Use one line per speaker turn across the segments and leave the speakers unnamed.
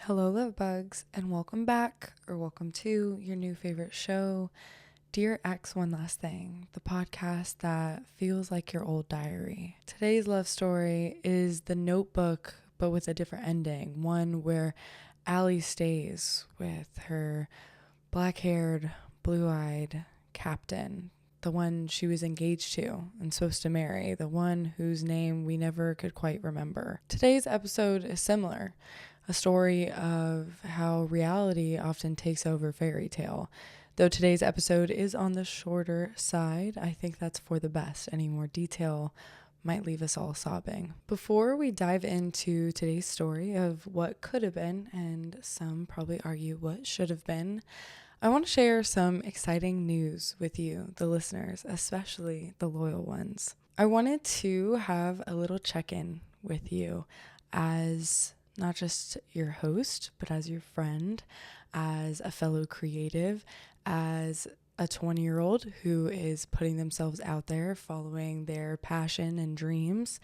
Hello, love bugs, and welcome back, or welcome to your new favorite show, Dear X One Last Thing, the podcast that feels like your old diary. Today's love story is The Notebook, but with a different ending, one where Allie stays with her black-haired, blue-eyed captain, the one she was engaged to and supposed to marry, the one whose name we never could quite remember. Today's episode is similar. A story of how reality often takes over fairy tale. Though today's episode is on the shorter side, I think that's for the best. Any more detail might leave us all sobbing. Before we dive into today's story of what could have been, and some probably argue what should have been, I want to share some exciting news with you, the listeners, especially the loyal ones. I wanted to have a little check-in with you as not just your host, but as your friend, as a fellow creative, as a 20-year-old who is putting themselves out there, following their passion and dreams,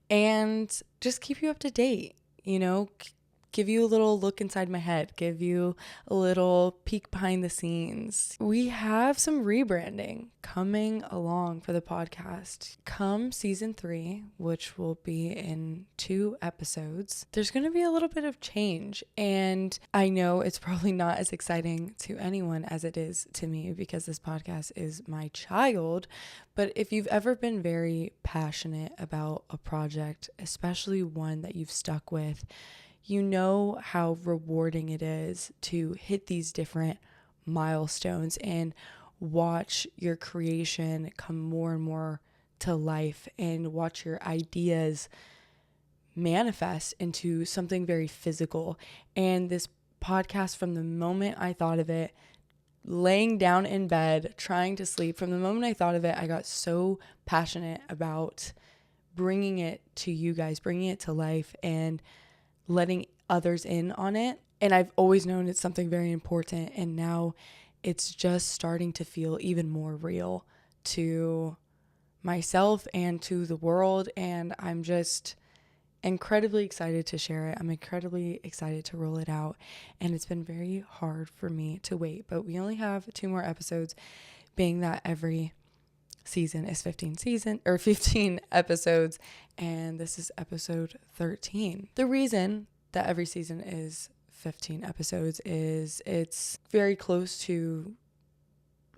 and just keep you up to date, give you a little look inside my head, give you a little peek behind the scenes. We have some rebranding coming along for the podcast. Come season 3, which will be in 2 episodes, there's going to be a little bit of change. And I know it's probably not as exciting to anyone as it is to me because this podcast is my child. But if you've ever been very passionate about a project, especially one that you've stuck with, you know how rewarding it is to hit these different milestones and watch your creation come more and more to life and watch your ideas manifest into something very physical. And this podcast, from the moment I thought of it, laying down in bed, trying to sleep, from the moment I thought of it, I got so passionate about bringing it to you guys, bringing it to life and letting others in on it. And I've always known it's something very important. And now it's just starting to feel even more real to myself and to the world. And I'm just incredibly excited to share it. I'm incredibly excited to roll it out. And it's been very hard for me to wait. But we only have 2 more episodes, being that every season is 15 episodes, and this is episode 13. The reason that every season is 15 episodes is it's very close to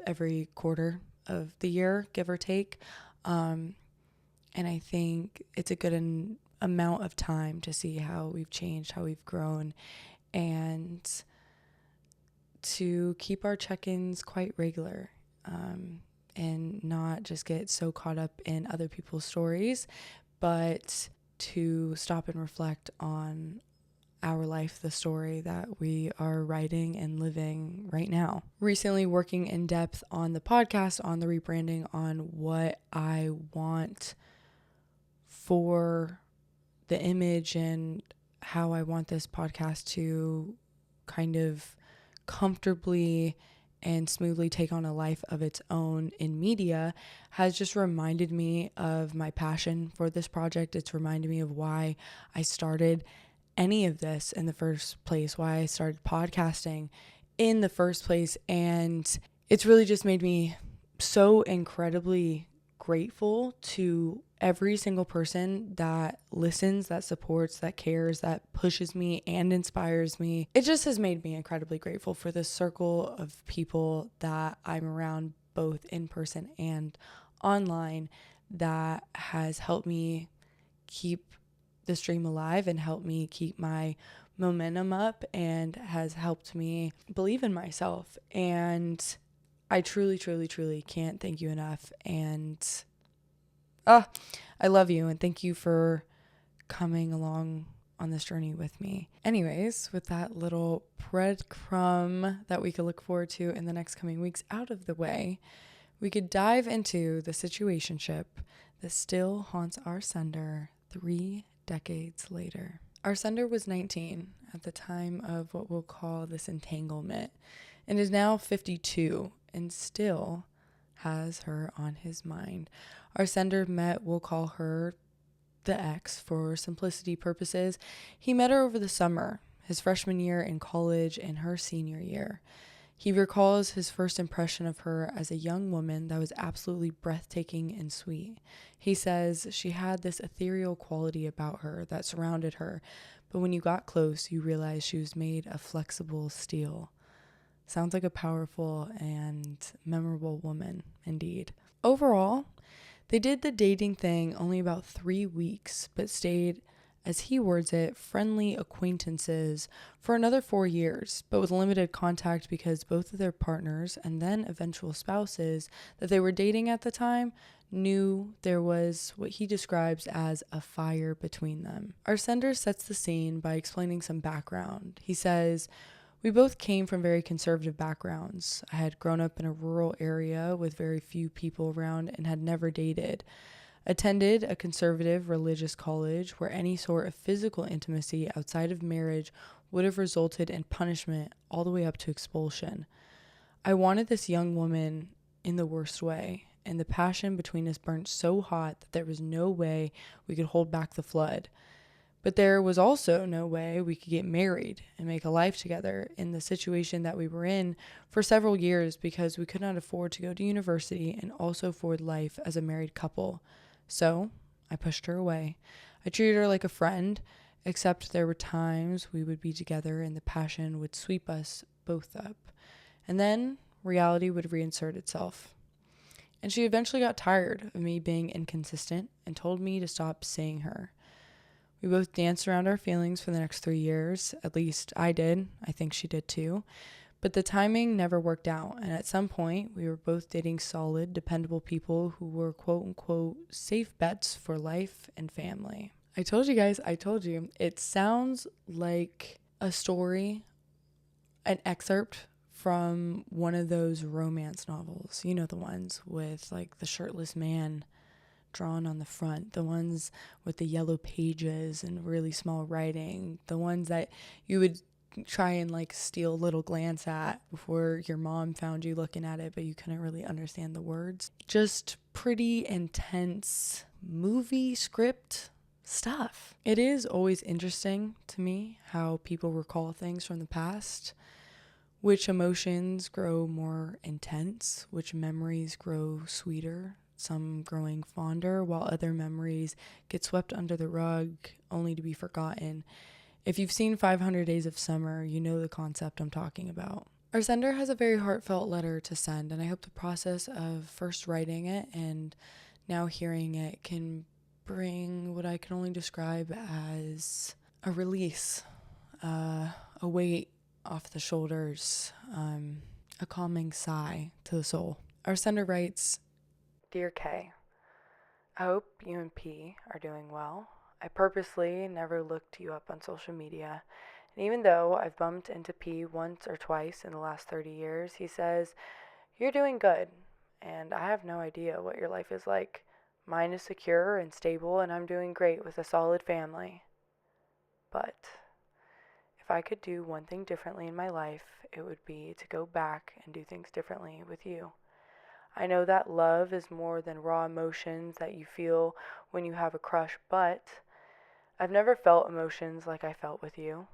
every quarter of the year, give or take. And I think it's a good amount of time to see how we've changed, how we've grown, and to keep our check-ins quite regular. And not just get so caught up in other people's stories, but to stop and reflect on our life, the story that we are writing and living right now. Recently working in depth on the podcast, on the rebranding, on what I want for the image and how I want this podcast to kind of comfortably and smoothly take on a life of its own in media, has just reminded me of my passion for this project. It's reminded me of why I started any of this in the first place, why I started podcasting in the first place. And it's really just made me so incredibly grateful to every single person that listens, that supports, that cares, that pushes me and inspires me. It just has made me incredibly grateful for the circle of people that I'm around, both in person and online, that has helped me keep the stream alive and helped me keep my momentum up and has helped me believe in myself. And I truly, truly, truly can't thank you enough. And I love you and thank you for coming along on this journey with me. Anyways, with that little breadcrumb that we could look forward to in the next coming weeks out of the way, we could dive into the situationship that still haunts our sender 3 decades later. Our sender was 19 at the time of what we'll call this entanglement and is now 52 and still has her on his mind. Our sender met, we'll call her the ex for simplicity purposes. He met her over the summer. his freshman year in college and her senior year. He recalls his first impression of her as a young woman that was absolutely breathtaking and sweet. He says she had this ethereal quality about her that surrounded her, but when you got close, you realized she was made of flexible steel. Sounds like a powerful and memorable woman, indeed. Overall, they did the dating thing only about 3 weeks, but stayed, as he words it, friendly acquaintances for another 4 years, but with limited contact because both of their partners and then eventual spouses that they were dating at the time knew there was what he describes as a fire between them. Our sender sets the scene by explaining some background. He says, "We both came from very conservative backgrounds. I had grown up in a rural area with very few people around and had never dated. Attended a conservative religious college where any sort of physical intimacy outside of marriage would have resulted in punishment all the way up to expulsion. I wanted this young woman in the worst way, and the passion between us burnt so hot that there was no way we could hold back the flood. But there was also no way we could get married and make a life together in the situation that we were in for several years because we could not afford to go to university and also afford life as a married couple. So I pushed her away. I treated her like a friend, except there were times we would be together and the passion would sweep us both up. And then reality would reinsert itself. And she eventually got tired of me being inconsistent and told me to stop seeing her. We both danced around our feelings for the next 3 years. At least I did. I think she did too. But the timing never worked out, and at some point, we were both dating solid, dependable people who were quote-unquote safe bets for life and family." I told you. It sounds like a story, an excerpt from one of those romance novels. You know, the ones with like the shirtless man drawn on the front, the ones with the yellow pages and really small writing, the ones that you would try and like steal a little glance at before your mom found you looking at it, but you couldn't really understand the words. Just pretty intense movie script stuff. It is always interesting to me how people recall things from the past, which emotions grow more intense, which memories grow sweeter, some growing fonder, while other memories get swept under the rug only to be forgotten. If you've seen 500 Days of Summer, you know the concept I'm talking about. Our sender has a very heartfelt letter to send, and I hope the process of first writing it and now hearing it can bring what I can only describe as a release, a weight off the shoulders, a calming sigh to the soul. Our sender writes, "Dear Kay, I hope you and P are doing well. I purposely never looked you up on social media, and even though I've bumped into P once or twice in the last 30 years, he says, 'You're doing good,' and I have no idea what your life is like. Mine is secure and stable, and I'm doing great with a solid family. But if I could do one thing differently in my life, it would be to go back and do things differently with you. I know that love is more than raw emotions that you feel when you have a crush, but I've never felt emotions like I felt with you.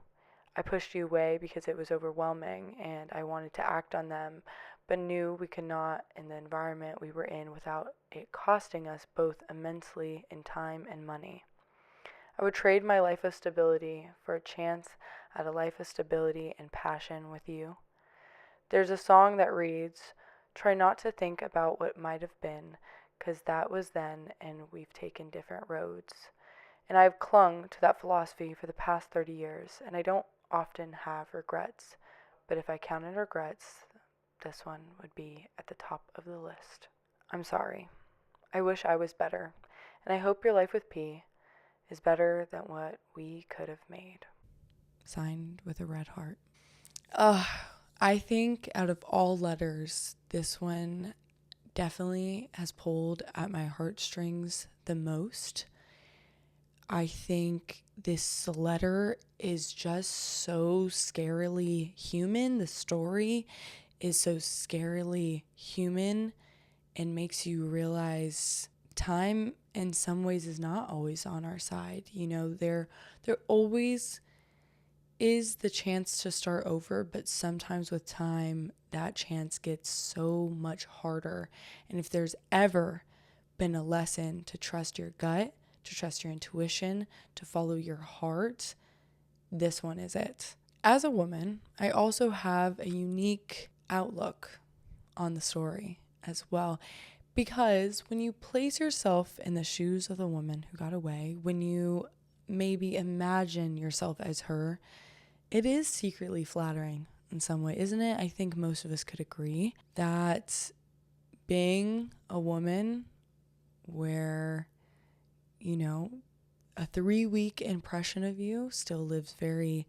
I pushed you away because it was overwhelming and I wanted to act on them, but knew we could not in the environment we were in without it costing us both immensely in time and money. I would trade my life of stability for a chance at a life of stability and passion with you. There's a song that reads, 'Try not to think about what might have been, 'cause that was then and we've taken different roads.' And I've clung to that philosophy for the past 30 years, and I don't often have regrets, but if I counted regrets, this one would be at the top of the list. I'm sorry. I wish I was better, and I hope your life with P is better than what we could have made." Signed with a red heart. I think out of all letters, this one definitely has pulled at my heartstrings the most. I think this letter is just so scarily human. The story is so scarily human and makes you realize time in some ways is not always on our side. You know, there always is the chance to start over, but sometimes with time, that chance gets so much harder. And if there's ever been a lesson to trust your gut, to trust your intuition, to follow your heart, this one is it. As a woman, I also have a unique outlook on the story as well, because when you place yourself in the shoes of the woman who got away, when you maybe imagine yourself as her, it is secretly flattering in some way, isn't it? I think most of us could agree that being a woman where, a 3-week impression of you still lives very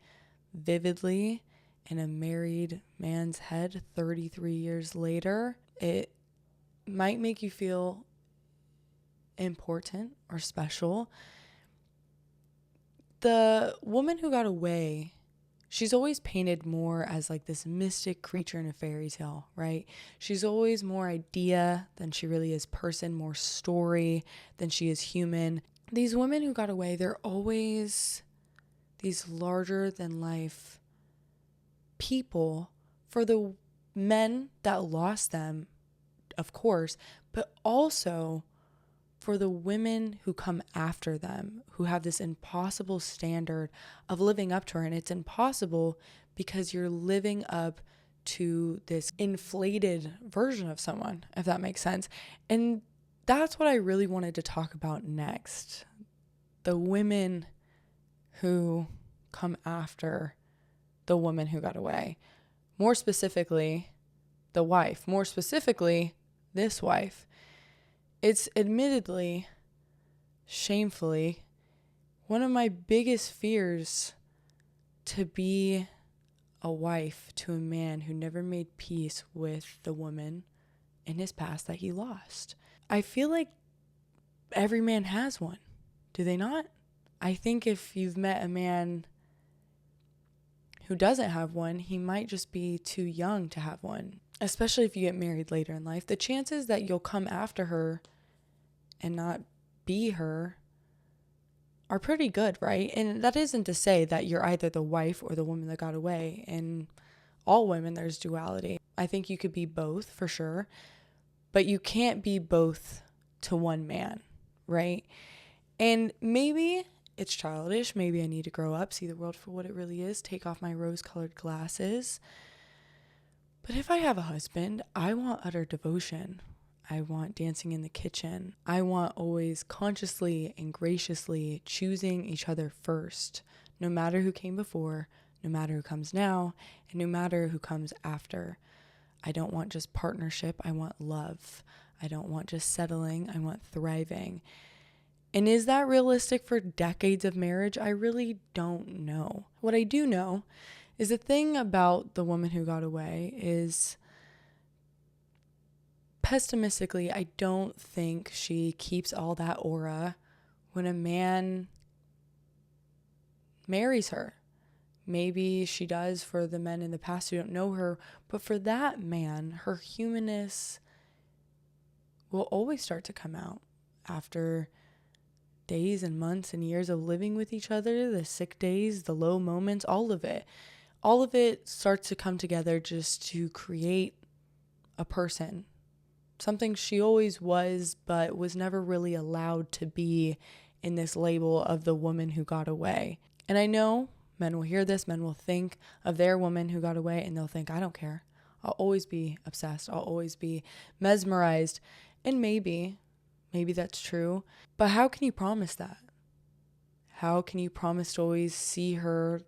vividly in a married man's head 33 years later, it might make you feel important or special. The woman who got away, she's always painted more as like this mystic creature in a fairy tale, right? She's always more idea than she really is person, more story than she is human. These women who got away, they're always these larger than life people for the men that lost them, of course, but also for the women who come after them, who have this impossible standard of living up to her. And it's impossible because you're living up to this inflated version of someone, if that makes sense. And that's what I really wanted to talk about next. The women who come after the woman who got away. More specifically, the wife. More specifically, this wife. It's admittedly, shamefully, one of my biggest fears to be a wife to a man who never made peace with the woman in his past that he lost. I feel like every man has one. Do they not? I think if you've met a man who doesn't have one, he might just be too young to have one. Especially if you get married later in life. The chances that you'll come after her and not be her are pretty good, right? And that isn't to say that you're either the wife or the woman that got away. In all women, there's duality. I think you could be both for sure, but you can't be both to one man, right? And maybe it's childish. Maybe I need to grow up, see the world for what it really is, take off my rose-colored glasses. But if I have a husband, I want utter devotion. I want dancing in the kitchen. I want always consciously and graciously choosing each other first, no matter who came before, no matter who comes now, and no matter who comes after. I don't want just partnership. I want love. I don't want just settling. I want thriving. And is that realistic for decades of marriage? I really don't know. What I do know is the thing about the woman who got away is, pessimistically, I don't think she keeps all that aura when a man marries her. Maybe she does for the men in the past who don't know her, but for that man, her humanness will always start to come out after days and months and years of living with each other, the sick days, the low moments, all of it. All of it starts to come together just to create a person. Something she always was, but was never really allowed to be in this label of the woman who got away. And I know men will hear this, men will think of their woman who got away, and they'll think, I don't care. I'll always be obsessed. I'll always be mesmerized. And maybe that's true. But how can you promise that? How can you promise to always see her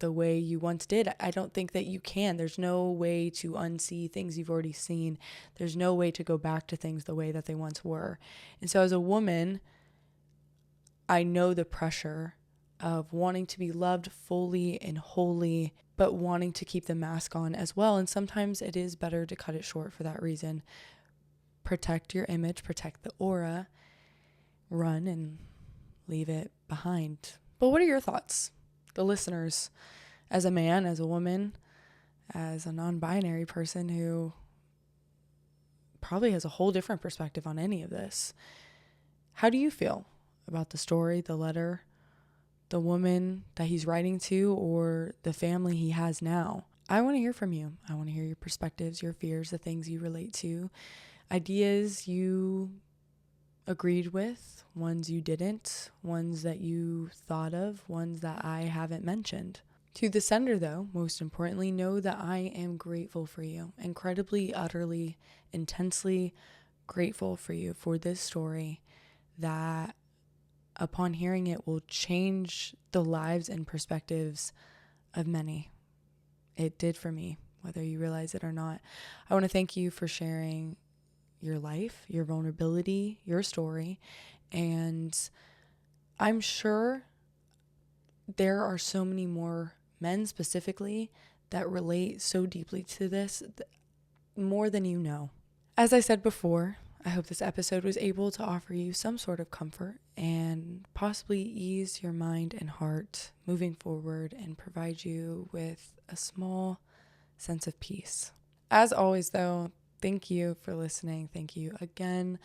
the way you once did? I don't think that you can. There's no way to unsee things you've already seen. There's no way to go back to things the way that they once were. And so as a woman, I know the pressure of wanting to be loved fully and wholly, but wanting to keep the mask on as well. And sometimes it is better to cut it short for that reason. Protect your image, protect the aura, run and leave it behind. But what are your thoughts? The listeners, as a man, as a woman, as a non-binary person who probably has a whole different perspective on any of this. How do you feel about the story, the letter, the woman that he's writing to, or the family he has now. I want to hear from you. I want to hear your perspectives, your fears, the things you relate to, ideas you agreed with, ones you didn't, ones that you thought of, ones that I haven't mentioned. To the sender, though, most importantly, know that I am grateful for you, incredibly, utterly, intensely grateful for you for this story that upon hearing it will change the lives and perspectives of many. It did for me, whether you realize it or not. I want to thank you for sharing your life, your vulnerability, your story, and I'm sure there are so many more men specifically that relate so deeply to this, more than you know. As I said before, I hope this episode was able to offer you some sort of comfort and possibly ease your mind and heart moving forward and provide you with a small sense of peace. As always, though, thank you for listening. Thank you again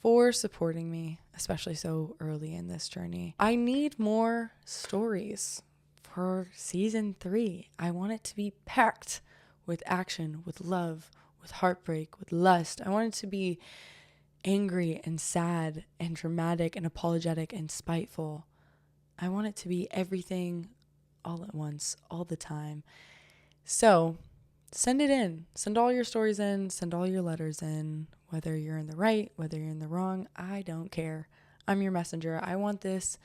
for supporting me, especially so early in this journey. I need more stories for season 3. I want it to be packed with action, with love, with heartbreak, with lust. I want it to be angry and sad and dramatic and apologetic and spiteful. I want it to be everything all at once, all the time. So send it in. Send all your stories in. Send all your letters in. Whether you're in the right, whether you're in the wrong, I don't care. I'm your messenger. I want this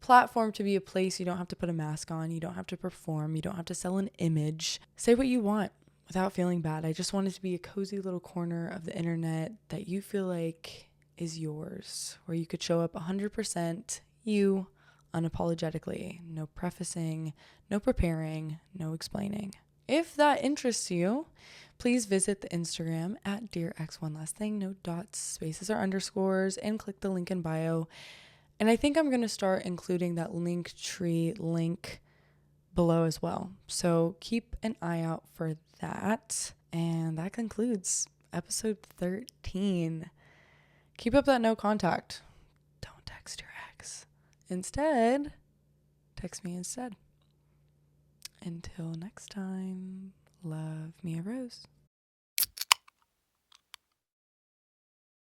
platform to be a place you don't have to put a mask on. You don't have to perform. You don't have to sell an image. Say what you want without feeling bad. I just want it to be a cozy little corner of the internet that you feel like is yours, where you could show up 100% you unapologetically. No prefacing, no preparing, no explaining. If that interests you, please visit the Instagram at DearX1LastThing, no dots, spaces, or underscores, and click the link in bio. And I think I'm going to start including that Linktree link below as well. So keep an eye out for that. And that concludes episode 13. Keep up that no contact. Don't text your ex. Instead, text me instead. Until next time, love, Mia Rose.